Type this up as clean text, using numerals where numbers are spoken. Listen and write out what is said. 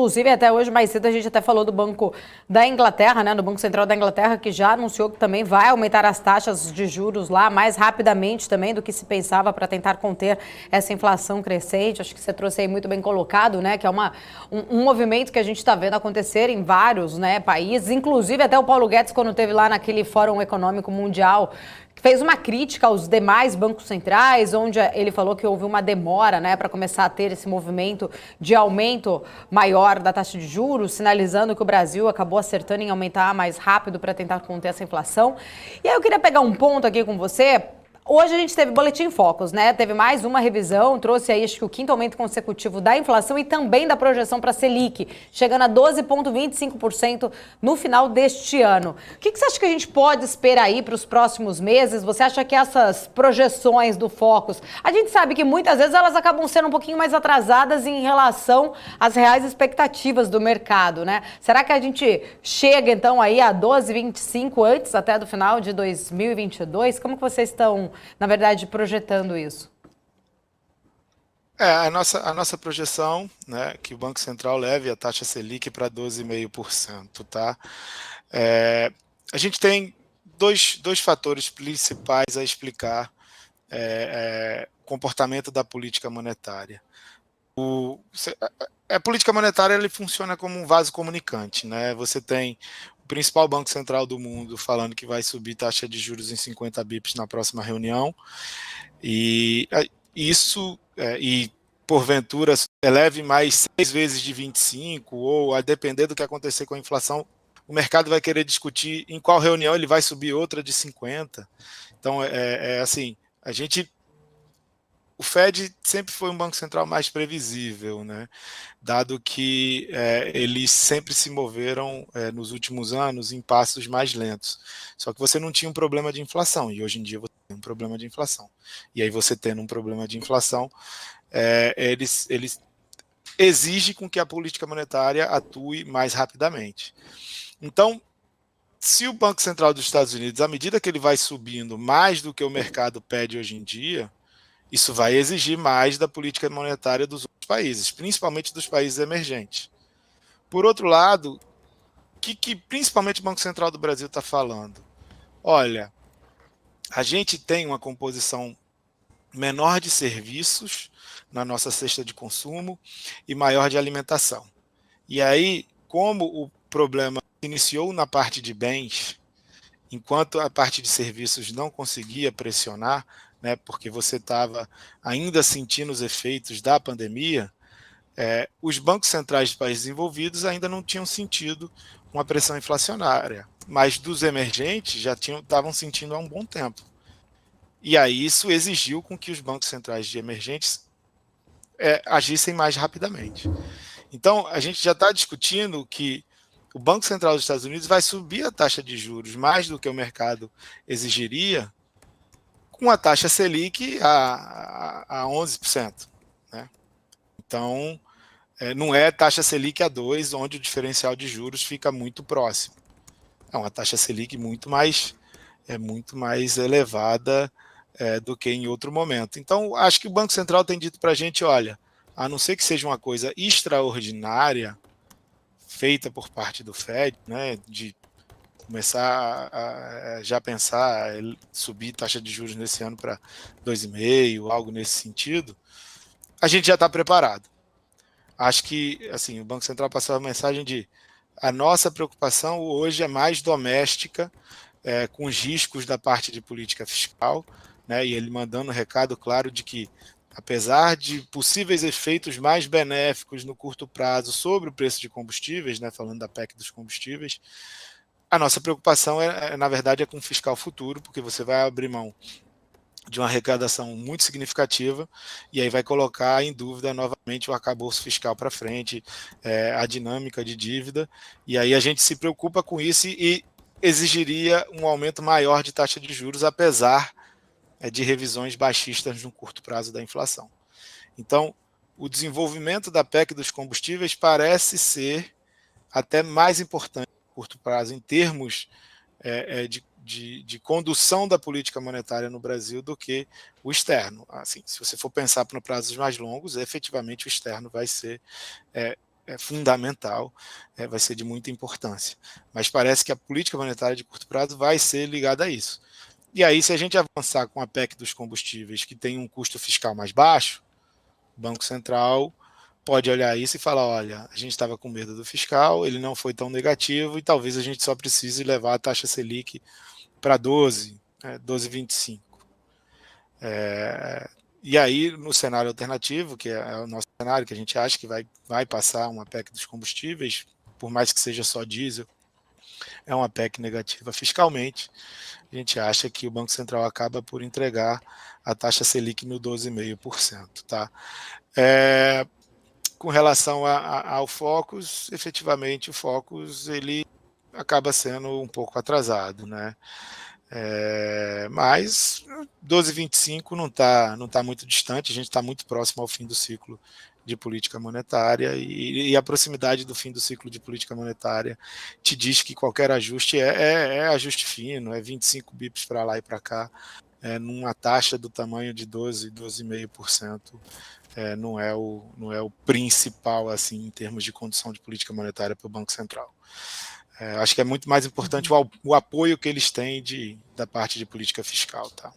inclusive até hoje, mais cedo, a gente até falou do Banco da Inglaterra, né, do Banco Central da Inglaterra, que já anunciou que também vai aumentar as taxas de juros lá mais rapidamente também do que se pensava para tentar conter essa inflação crescente. Acho que você trouxe aí muito bem colocado, né, que é um movimento que a gente está vendo acontecer em vários, né, países, inclusive até o Paulo Guedes, quando teve lá naquele Fórum Econômico Mundial, fez uma crítica aos demais bancos centrais, onde ele falou que houve uma demora, né, para começar a ter esse movimento de aumento maior da taxa de juros, sinalizando que o Brasil acabou acertando em aumentar mais rápido para tentar conter essa inflação. E aí eu queria pegar um ponto aqui com você. Hoje a gente teve Boletim Focus, né? Teve mais uma revisão, trouxe aí acho que o quinto aumento consecutivo da inflação e também da projeção para a Selic, chegando a 12,25% no final deste ano. O que você acha que a gente pode esperar aí para os próximos meses? Você acha que essas projeções do Focus, a gente sabe que muitas vezes elas acabam sendo um pouquinho mais atrasadas em relação às reais expectativas do mercado, né? Será que a gente chega então aí a 12,25 antes até do final de 2022? Como que vocês estão, na verdade, projetando isso? A nossa projeção, né, que o Banco Central leve a taxa Selic para 12,5%, tá? A gente tem dois fatores principais a explicar o comportamento da política monetária. A política monetária ele funciona como um vaso comunicante, né? Você tem o principal banco central do mundo falando que vai subir taxa de juros em 50 bips na próxima reunião, e isso, e porventura eleve mais 6 vezes de 25, ou a depender do que acontecer com a inflação, o mercado vai querer discutir em qual reunião ele vai subir outra de 50. Então, assim, o Fed sempre foi um banco central mais previsível, né? Dado que eles sempre se moveram nos últimos anos em passos mais lentos. Só que você não tinha um problema de inflação, e hoje em dia você tem um problema de inflação. E aí você tendo um problema de inflação, eles exigem com que a política monetária atue mais rapidamente. Então, se o Banco Central dos Estados Unidos, à medida que ele vai subindo mais do que o mercado pede hoje em dia, isso vai exigir mais da política monetária dos outros países, principalmente dos países emergentes. Por outro lado, o que principalmente o Banco Central do Brasil está falando? Olha, a gente tem uma composição menor de serviços na nossa cesta de consumo e maior de alimentação. E aí, como o problema iniciou na parte de bens, enquanto a parte de serviços não conseguia pressionar, né, porque você estava ainda sentindo os efeitos da pandemia, os bancos centrais de países desenvolvidos ainda não tinham sentido uma pressão inflacionária, mas dos emergentes já estavam sentindo há um bom tempo. E aí isso exigiu com que os bancos centrais de emergentes agissem mais rapidamente. Então, a gente já está discutindo que o Banco Central dos Estados Unidos vai subir a taxa de juros mais do que o mercado exigiria, com a taxa Selic a 11%. Né? Então, não é taxa Selic a 2, onde o diferencial de juros fica muito próximo. É uma taxa Selic muito mais elevada do que em outro momento. Então, acho que o Banco Central tem dito para a gente, olha, a não ser que seja uma coisa extraordinária feita por parte do Fed, né, de começar a já pensar subir taxa de juros nesse ano para 2,5, algo nesse sentido, a gente já está preparado. Acho que assim, o Banco Central passou a mensagem de a nossa preocupação hoje é mais doméstica, com os riscos da parte de política fiscal, né, e ele mandando um recado claro de que, apesar de possíveis efeitos mais benéficos no curto prazo sobre o preço de combustíveis, né, falando da PEC dos combustíveis, a nossa preocupação, na verdade, é com o fiscal futuro, porque você vai abrir mão de uma arrecadação muito significativa e aí vai colocar em dúvida novamente o arcabouço fiscal para frente, a dinâmica de dívida, e aí a gente se preocupa com isso e exigiria um aumento maior de taxa de juros, apesar de revisões baixistas no curto prazo da inflação. Então, o desenvolvimento da PEC dos combustíveis parece ser até mais importante no curto prazo, em termos de condução da política monetária no Brasil, do que o externo. Assim, se você for pensar para prazos mais longos, efetivamente o externo vai ser fundamental, vai ser de muita importância. Mas parece que a política monetária de curto prazo vai ser ligada a isso. E aí, se a gente avançar com a PEC dos combustíveis, que tem um custo fiscal mais baixo, o Banco Central pode olhar isso e falar, olha, a gente estava com medo do fiscal, ele não foi tão negativo e talvez a gente só precise levar a taxa Selic para 12, 12,25. E aí, no cenário alternativo, que é o nosso cenário, que a gente acha que vai passar uma PEC dos combustíveis, por mais que seja só diesel, é uma PEC negativa fiscalmente. A gente acha que o Banco Central acaba por entregar a taxa Selic no 12,5%. Tá? Com relação ao Focus, efetivamente o Focus ele acaba sendo um pouco atrasado, né? Mas 12,25 não tá muito distante, a gente está muito próximo ao fim do ciclo de política monetária e a proximidade do fim do ciclo de política monetária te diz que qualquer ajuste é ajuste fino, é 25 bips para lá e para cá, numa taxa do tamanho de 12,5%. Não é o principal assim em termos de condução de política monetária para o Banco Central. Acho que é muito mais importante o apoio que eles têm da parte de política fiscal. Tá?